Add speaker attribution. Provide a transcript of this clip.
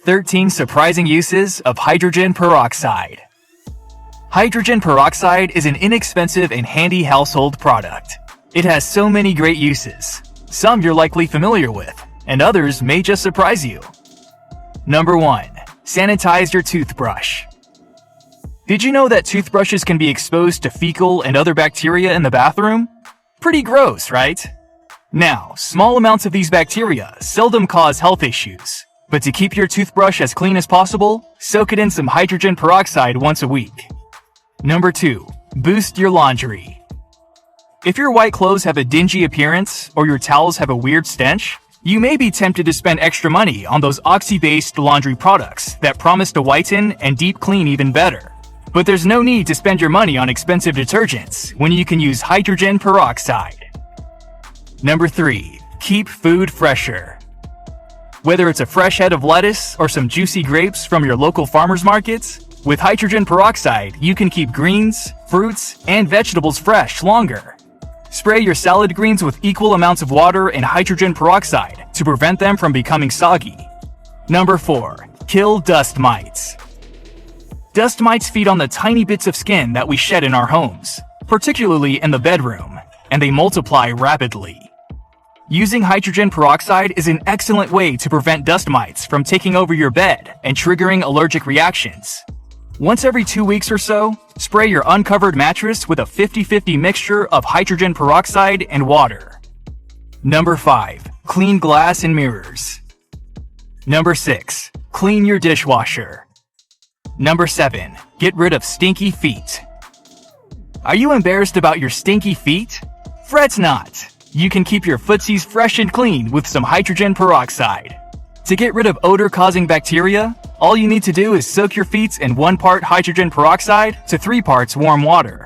Speaker 1: 13 Surprising Uses of Hydrogen Peroxide. Hydrogen peroxide is an inexpensive and handy household product. It has so many great uses. Some you're likely familiar with, and others may just surprise you. Number 1. Sanitize your toothbrush. Did you know that toothbrushes can be exposed to fecal and other bacteria in the bathroom? Pretty gross, right? Now, small amounts of these bacteria seldom cause health issues, but to keep your toothbrush as clean as possible, soak it in some hydrogen peroxide once a week. Number 2. Boost your laundry. If your white clothes have a dingy appearance or your towels have a weird stench, you may be tempted to spend extra money on those oxy-based laundry products that promise to whiten and deep clean even better. But there's no need to spend your money on expensive detergents when you can use hydrogen peroxide. Number 3. Keep food fresher. Whether it's a fresh head of lettuce or some juicy grapes from your local farmers markets, with hydrogen peroxide you can keep greens, fruits, and vegetables fresh longer. Spray your salad greens with equal amounts of water and hydrogen peroxide to prevent them from becoming soggy. Number 4. Kill dust mites. Dust mites feed on the tiny bits of skin that we shed in our homes, particularly in the bedroom, and they multiply rapidly. Using hydrogen peroxide is an excellent way to prevent dust mites from taking over your bed and triggering allergic reactions. Once every 2 weeks or so, spray your uncovered mattress with a 50-50 mixture of hydrogen peroxide and water. Number 5. Clean glass and mirrors. Number 6. Clean your dishwasher. Number 7. Get rid of stinky feet. Are you embarrassed about your stinky feet? Fret not. You can keep your footsies fresh and clean with some hydrogen peroxide. To get rid of odor-causing bacteria, all you need to do is soak your feet in 1 part hydrogen peroxide to 3 parts warm water.